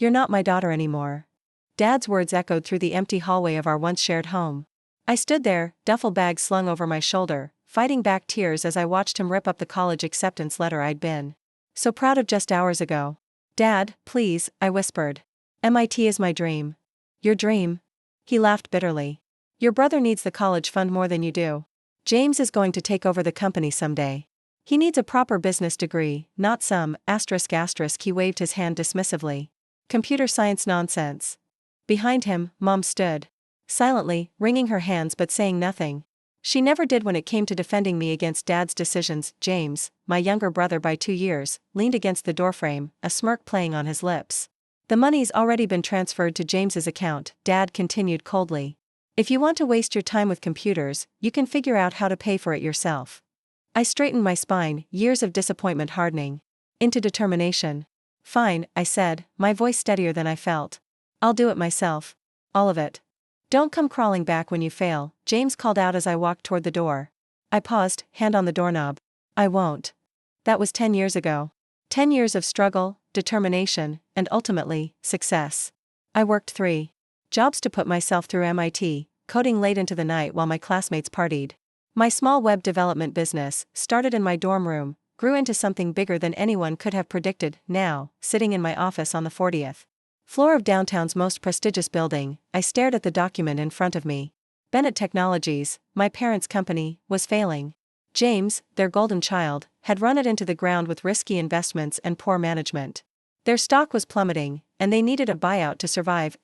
You're not my daughter anymore. Dad's words echoed through the empty hallway of our once shared home. I stood there, duffel bag slung over my shoulder, fighting back tears as I watched him rip up the college acceptance letter I'd been so proud of just hours ago. Dad, please, I whispered. MIT is my dream. Your dream? He laughed bitterly. Your brother needs the college fund more than you do. James is going to take over the company someday. He needs a proper business degree, not some, ***. He waved his hand dismissively. Computer science nonsense. Behind him, Mom stood. Silently, wringing her hands but saying nothing. She never did when it came to defending me against Dad's decisions. James, my younger brother by 2 years, leaned against the doorframe, a smirk playing on his lips. The money's already been transferred to James's account, Dad continued coldly. If you want to waste your time with computers, you can figure out how to pay for it yourself. I straightened my spine, years of disappointment hardening into determination. Fine, I said, my voice steadier than I felt. I'll do it myself. All of it. Don't come crawling back when you fail, James called out as I walked toward the door. I paused, hand on the doorknob. I won't. That was 10 years ago. 10 years of struggle, determination, and ultimately, success. I worked 3 jobs to put myself through MIT, coding late into the night while my classmates partied. My small web development business, started in my dorm room, grew into something bigger than anyone could have predicted. Now, sitting in my office on the 40th floor of downtown's most prestigious building, I stared at the document in front of me. Bennett Technologies, my parents' company, was failing. James, their golden child, had run it into the ground with risky investments and poor management. Their stock was plummeting, and they needed a buyout to survive.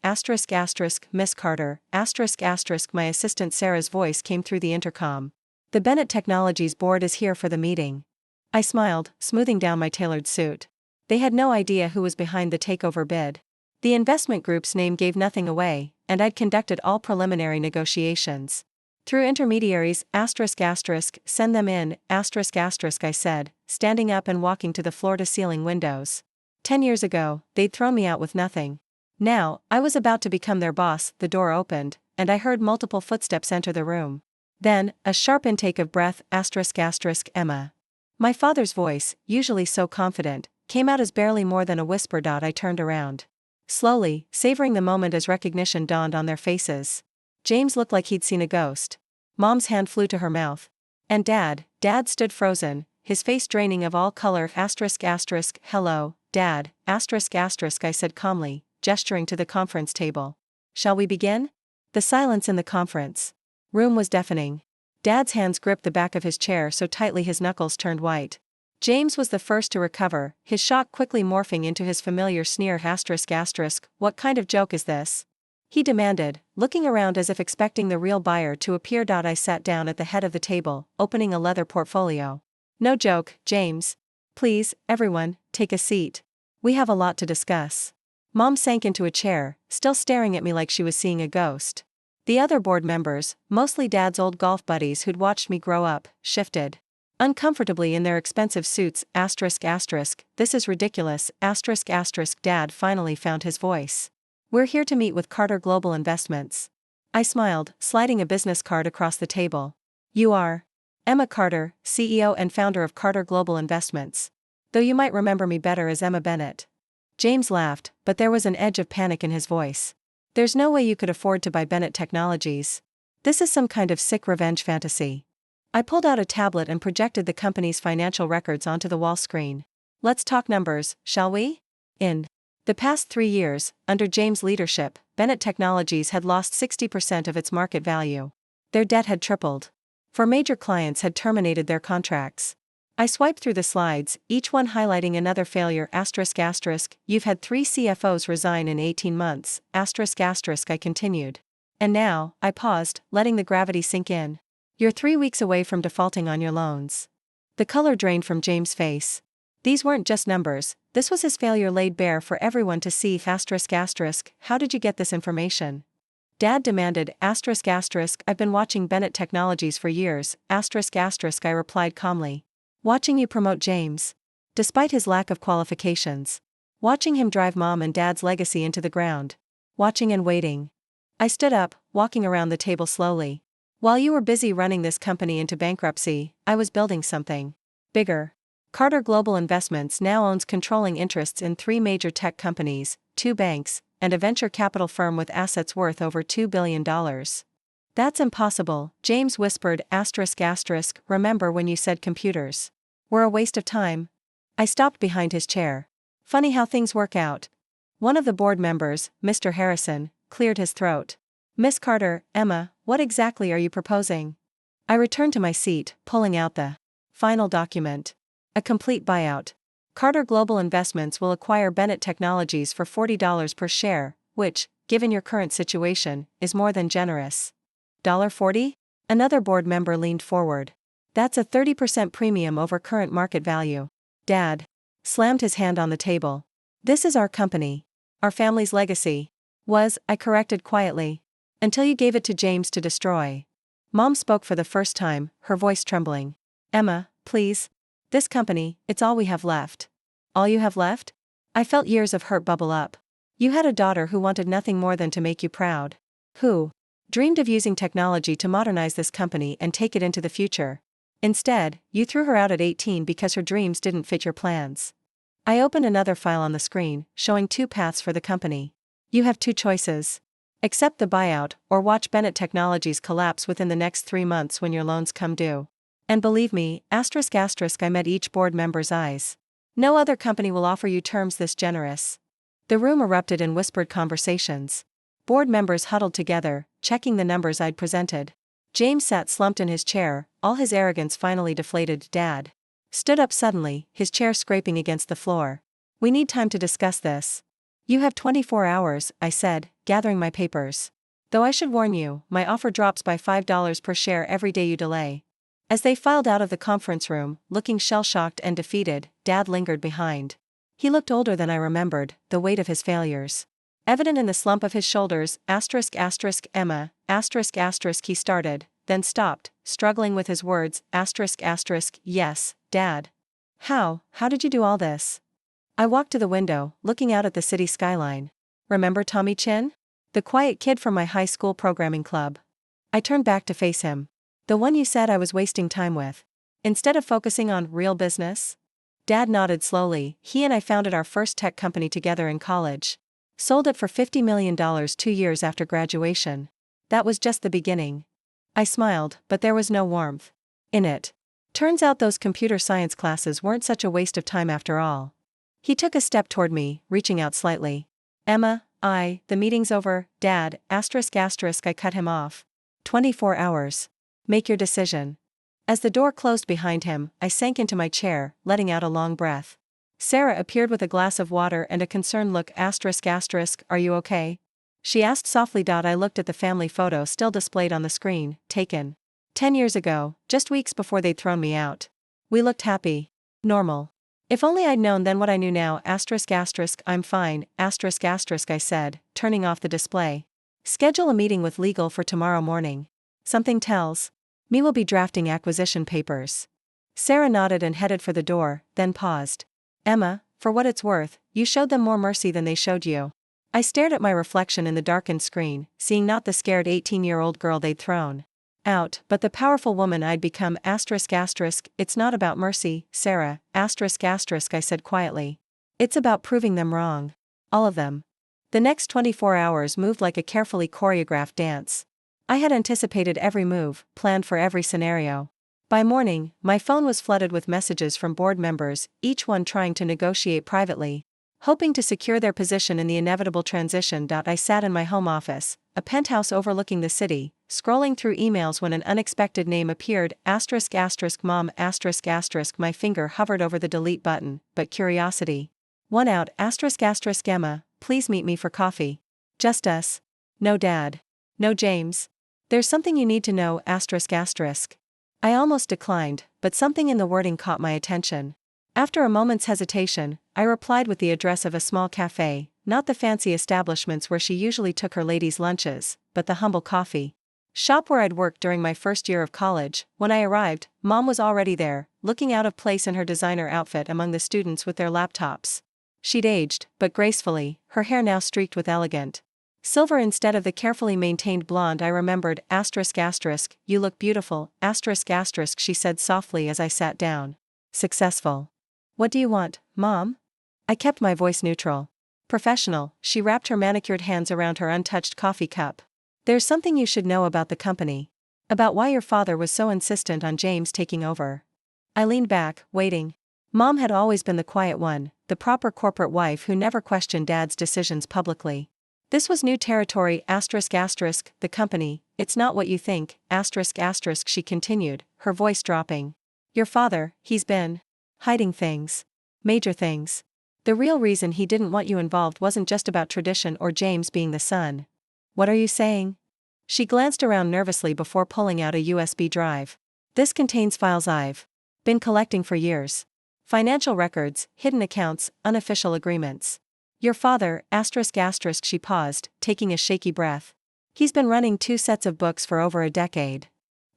Miss Carter, my assistant Sarah's voice came through the intercom. The Bennett Technologies board is here for the meeting. I smiled, smoothing down my tailored suit. They had no idea who was behind the takeover bid. The investment group's name gave nothing away, and I'd conducted all preliminary negotiations. Through intermediaries, send them in, I said, standing up and walking to the floor-to-ceiling windows. 10 years ago, they'd thrown me out with nothing. Now, I was about to become their boss. The door opened, and I heard multiple footsteps enter the room. Then, a sharp intake of breath, Emma. My father's voice, usually so confident, came out as barely more than a whisper. I turned around. Slowly, savoring the moment as recognition dawned on their faces. James looked like he'd seen a ghost. Mom's hand flew to her mouth. And Dad stood frozen, his face draining of all color. Hello, Dad, I said calmly, gesturing to the conference table. Shall we begin? The silence in the conference room was deafening. Dad's hands gripped the back of his chair so tightly his knuckles turned white. James was the first to recover, his shock quickly morphing into his familiar sneer. What kind of joke is this? He demanded, looking around as if expecting the real buyer to appear. I sat down at the head of the table, opening a leather portfolio. No joke, James. Please, everyone, take a seat. We have a lot to discuss. Mom sank into a chair, still staring at me like she was seeing a ghost. The other board members, mostly Dad's old golf buddies who'd watched me grow up, shifted uncomfortably in their expensive suits. This is ridiculous. Dad finally found his voice. We're here to meet with Carter Global Investments. I smiled, sliding a business card across the table. You are Emma Carter, CEO and founder of Carter Global Investments. Though you might remember me better as Emma Bennett. James laughed, but there was an edge of panic in his voice. There's no way you could afford to buy Bennett Technologies. This is some kind of sick revenge fantasy. I pulled out a tablet and projected the company's financial records onto the wall screen. Let's talk numbers, shall we? In the past 3 years, under James' leadership, Bennett Technologies had lost 60% of its market value. Their debt had tripled. 4 major clients had terminated their contracts. I swiped through the slides, each one highlighting another failure. You've had 3 CFOs resign in 18 months. I continued. And now, I paused, letting the gravity sink in. You're 3 weeks away from defaulting on your loans. The color drained from James' face. These weren't just numbers, this was his failure laid bare for everyone to see. How did you get this information? Dad demanded. I've been watching Bennett Technologies for years. I replied calmly. Watching you promote James. Despite his lack of qualifications. Watching him drive Mom and Dad's legacy into the ground. Watching and waiting. I stood up, walking around the table slowly. While you were busy running this company into bankruptcy, I was building something bigger. Carter Global Investments now owns controlling interests in 3 major tech companies, 2 banks, and a venture capital firm with assets worth over $2 billion. That's impossible, James whispered, ***, remember when you said computers were a waste of time? I stopped behind his chair. Funny how things work out. One of the board members, Mr. Harrison, cleared his throat. Miss Carter, Emma, what exactly are you proposing? I returned to my seat, pulling out the final document. A complete buyout. Carter Global Investments will acquire Bennett Technologies for $40 per share, which, given your current situation, is more than generous. $40? Another board member leaned forward. That's a 30% premium over current market value. Dad slammed his hand on the table. This is our company. Our family's legacy. I corrected quietly. Until you gave it to James to destroy. Mom spoke for the first time, her voice trembling. Emma, please. This company, it's all we have left. All you have left? I felt years of hurt bubble up. You had a daughter who wanted nothing more than to make you proud. Who dreamed of using technology to modernize this company and take it into the future. Instead, you threw her out at 18 because her dreams didn't fit your plans. I opened another file on the screen, showing 2 paths for the company. You have 2 choices. Accept the buyout, or watch Bennett Technologies collapse within the next 3 months when your loans come due. And believe me, ***, I met each board member's eyes. No other company will offer you terms this generous. The room erupted in whispered conversations. Board members huddled together, checking the numbers I'd presented. James sat slumped in his chair, all his arrogance finally deflated. Dad stood up suddenly, his chair scraping against the floor. We need time to discuss this. You have 24 hours, I said, gathering my papers. Though I should warn you, my offer drops by $5 per share every day you delay. As they filed out of the conference room, looking shell-shocked and defeated, Dad lingered behind. He looked older than I remembered, the weight of his failures evident in the slump of his shoulders. Emma, he started, then stopped, struggling with his words. Yes, Dad. How did you do all this? I walked to the window, looking out at the city skyline. Remember Tommy Chin? The quiet kid from my high school programming club. I turned back to face him. The one you said I was wasting time with. Instead of focusing on real business? Dad nodded slowly. He and I founded our first tech company together in college. Sold it for $50 million 2 years after graduation. That was just the beginning. I smiled, but there was no warmth in it. Turns out those computer science classes weren't such a waste of time after all. He took a step toward me, reaching out slightly. Emma, the meeting's over, Dad, I cut him off. 24 hours. Make your decision. As the door closed behind him, I sank into my chair, letting out a long breath. Sarah appeared with a glass of water and a concerned look. Are you okay? She asked softly. I looked at the family photo still displayed on the screen, taken 10 years ago, just weeks before they'd thrown me out. We looked happy. Normal. If only I'd known then what I knew now. I'm fine, I said, turning off the display. Schedule a meeting with legal for tomorrow morning. Something tells me we'll be drafting acquisition papers. Sarah nodded and headed for the door, then paused. Emma, for what it's worth, you showed them more mercy than they showed you. I stared at my reflection in the darkened screen, seeing not the scared 18-year-old girl they'd thrown out, but the powerful woman I'd become. It's not about mercy, Sarah, I said quietly. It's about proving them wrong. All of them. The next 24 hours moved like a carefully choreographed dance. I had anticipated every move, planned for every scenario. By morning, my phone was flooded with messages from board members, each one trying to negotiate privately, hoping to secure their position in the inevitable transition. I sat in my home office, a penthouse overlooking the city, scrolling through emails when an unexpected name appeared. Mom, my finger hovered over the delete button, but curiosity won out. Emma, please meet me for coffee. Just us. No Dad. No James. There's something you need to know. I almost declined, but something in the wording caught my attention. After a moment's hesitation, I replied with the address of a small cafe, not the fancy establishments where she usually took her ladies' lunches, but the humble coffee shop where I'd worked during my first year of college. When I arrived, Mom was already there, looking out of place in her designer outfit among the students with their laptops. She'd aged, but gracefully, her hair now streaked with elegant silver instead of the carefully maintained blonde I remembered. You look beautiful, she said softly as I sat down. Successful. What do you want, Mom? I kept my voice neutral. Professional, she wrapped her manicured hands around her untouched coffee cup. There's something you should know about the company. About why your father was so insistent on James taking over. I leaned back, waiting. Mom had always been the quiet one, the proper corporate wife who never questioned Dad's decisions publicly. This was new territory, the company, it's not what you think, she continued, her voice dropping. Your father, he's been hiding things. Major things. The real reason he didn't want you involved wasn't just about tradition or James being the son. What are you saying? She glanced around nervously before pulling out a USB drive. This contains files I've been collecting for years. Financial records, hidden accounts, unofficial agreements. Your father, she paused, taking a shaky breath. He's been running 2 sets of books for over a decade.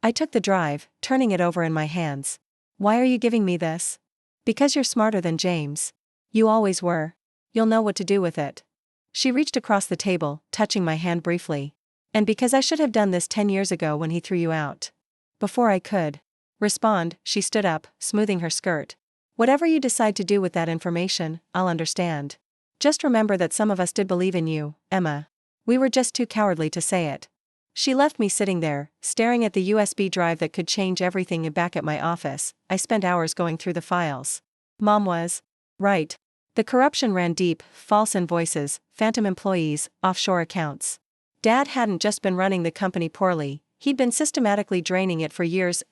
I took the drive, turning it over in my hands. Why are you giving me this? Because you're smarter than James. You always were. You'll know what to do with it. She reached across the table, touching my hand briefly. And because I should have done this 10 years ago when he threw you out. Before I could respond, she stood up, smoothing her skirt. Whatever you decide to do with that information, I'll understand. Just remember that some of us did believe in you, Emma. We were just too cowardly to say it. She left me sitting there, staring at the USB drive that could change everything. And back at my office, I spent hours going through the files. Mom was right. The corruption ran deep, false invoices, phantom employees, offshore accounts. Dad hadn't just been running the company poorly, he'd been systematically draining it for years.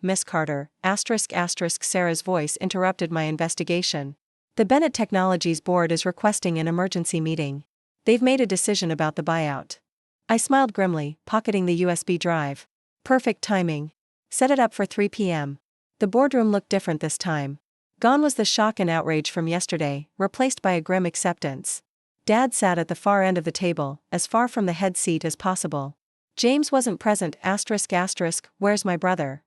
Miss Carter, Sarah's voice interrupted my investigation. The Bennett Technologies board is requesting an emergency meeting. They've made a decision about the buyout. I smiled grimly, pocketing the USB drive. Perfect timing. Set it up for 3 p.m. The boardroom looked different this time. Gone was the shock and outrage from yesterday, replaced by a grim acceptance. Dad sat at the far end of the table, as far from the head seat as possible. James wasn't present. Where's my brother?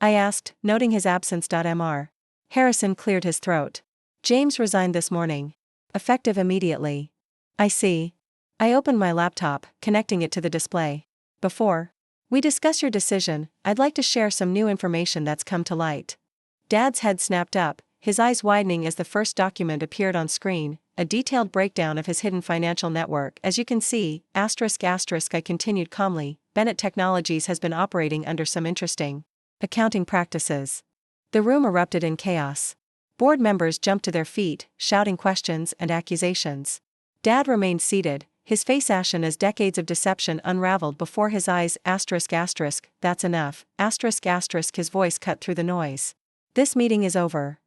I asked, noting his absence. Mr. Harrison cleared his throat. James resigned this morning. Effective immediately. I see. I opened my laptop, connecting it to the display. Before we discuss your decision, I'd like to share some new information that's come to light. Dad's head snapped up, his eyes widening as the first document appeared on screen, a detailed breakdown of his hidden financial network. As you can see, I continued calmly, Bennett Technologies has been operating under some interesting accounting practices. The room erupted in chaos. Board members jumped to their feet, shouting questions and accusations. Dad remained seated, his face ashen as decades of deception unraveled before his eyes. That's enough, his voice cut through the noise. This meeting is over.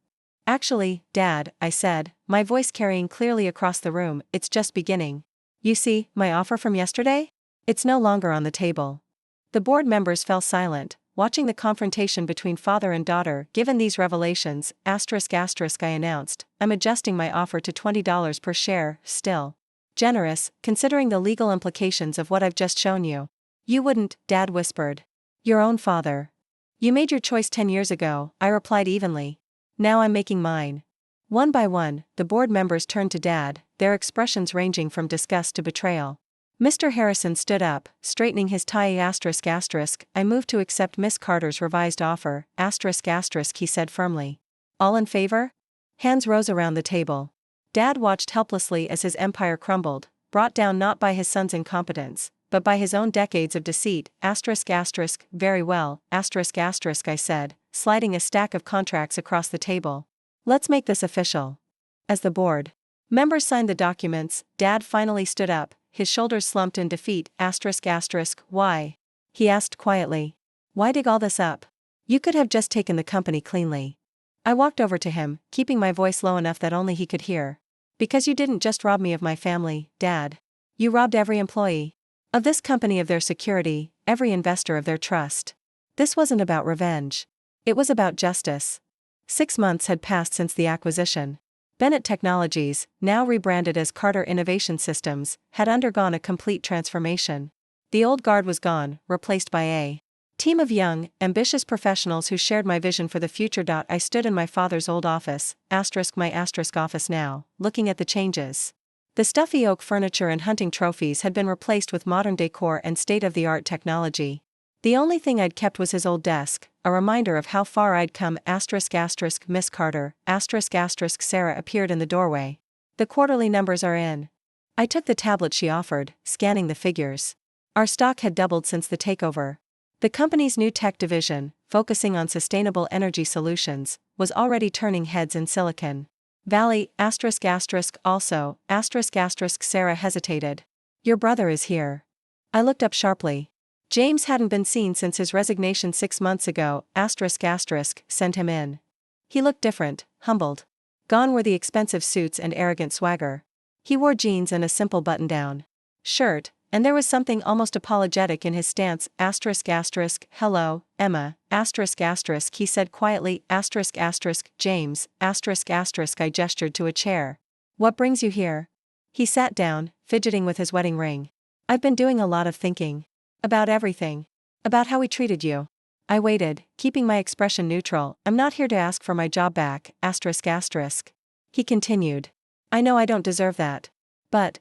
Actually, Dad, I said, my voice carrying clearly across the room, it's just beginning. You see, my offer from yesterday? It's no longer on the table. The board members fell silent, watching the confrontation between father and daughter. Given these revelations, I announced, I'm adjusting my offer to $20 per share, still generous, considering the legal implications of what I've just shown you. You wouldn't, Dad whispered. Your own father. You made your choice 10 years ago, I replied evenly. Now I'm making mine. One by one, the board members turned to Dad, their expressions ranging from disgust to betrayal. Mr. Harrison stood up, straightening his tie. I move to accept Miss Carter's revised offer, he said firmly. All in favor? Hands rose around the table. Dad watched helplessly as his empire crumbled, brought down not by his son's incompetence, but by his own decades of deceit. Very well, I said, sliding a stack of contracts across the table. Let's make this official. As the board members signed the documents, Dad finally stood up, his shoulders slumped in defeat. Why? He asked quietly. Why dig all this up? You could have just taken the company cleanly. I walked over to him, keeping my voice low enough that only he could hear. Because you didn't just rob me of my family, Dad. You robbed every employee of this company of their security, every investor of their trust. This wasn't about revenge. It was about justice. 6 months had passed since the acquisition. Bennett Technologies, now rebranded as Carter Innovation Systems, had undergone a complete transformation. The old guard was gone, replaced by a team of young, ambitious professionals who shared my vision for the future. I stood in my father's old office, my office now, looking at the changes. The stuffy oak furniture and hunting trophies had been replaced with modern decor and state-of-the-art technology. The only thing I'd kept was his old desk, a reminder of how far I'd come. **, Miss Carter, **, Sarah appeared in the doorway. The quarterly numbers are in. I took the tablet she offered, scanning the figures. Our stock had doubled since the takeover. The company's new tech division, focusing on sustainable energy solutions, was already turning heads in Silicon Valley. Also, Sarah hesitated. Your brother is here. I looked up sharply. James hadn't been seen since his resignation 6 months ago. Sent him in. He looked different, humbled. Gone were the expensive suits and arrogant swagger. He wore jeans and a simple button-down shirt, and there was something almost apologetic in his stance. Hello, Emma, he said quietly. James, I gestured to a chair. What brings you here? He sat down, fidgeting with his wedding ring. I've been doing a lot of thinking. About everything. About how we treated you. I waited, keeping my expression neutral. I'm not here to ask for my job back. He continued. I know I don't deserve that. But,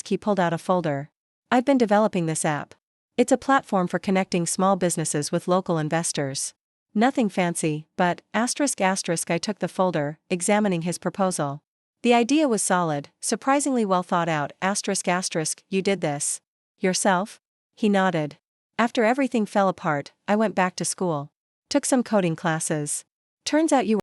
he pulled out a folder. I've been developing this app. It's a platform for connecting small businesses with local investors. Nothing fancy, but, I took the folder, examining his proposal. The idea was solid, surprisingly well thought out. You did this yourself? He nodded. After everything fell apart, I went back to school. Took some coding classes. Turns out you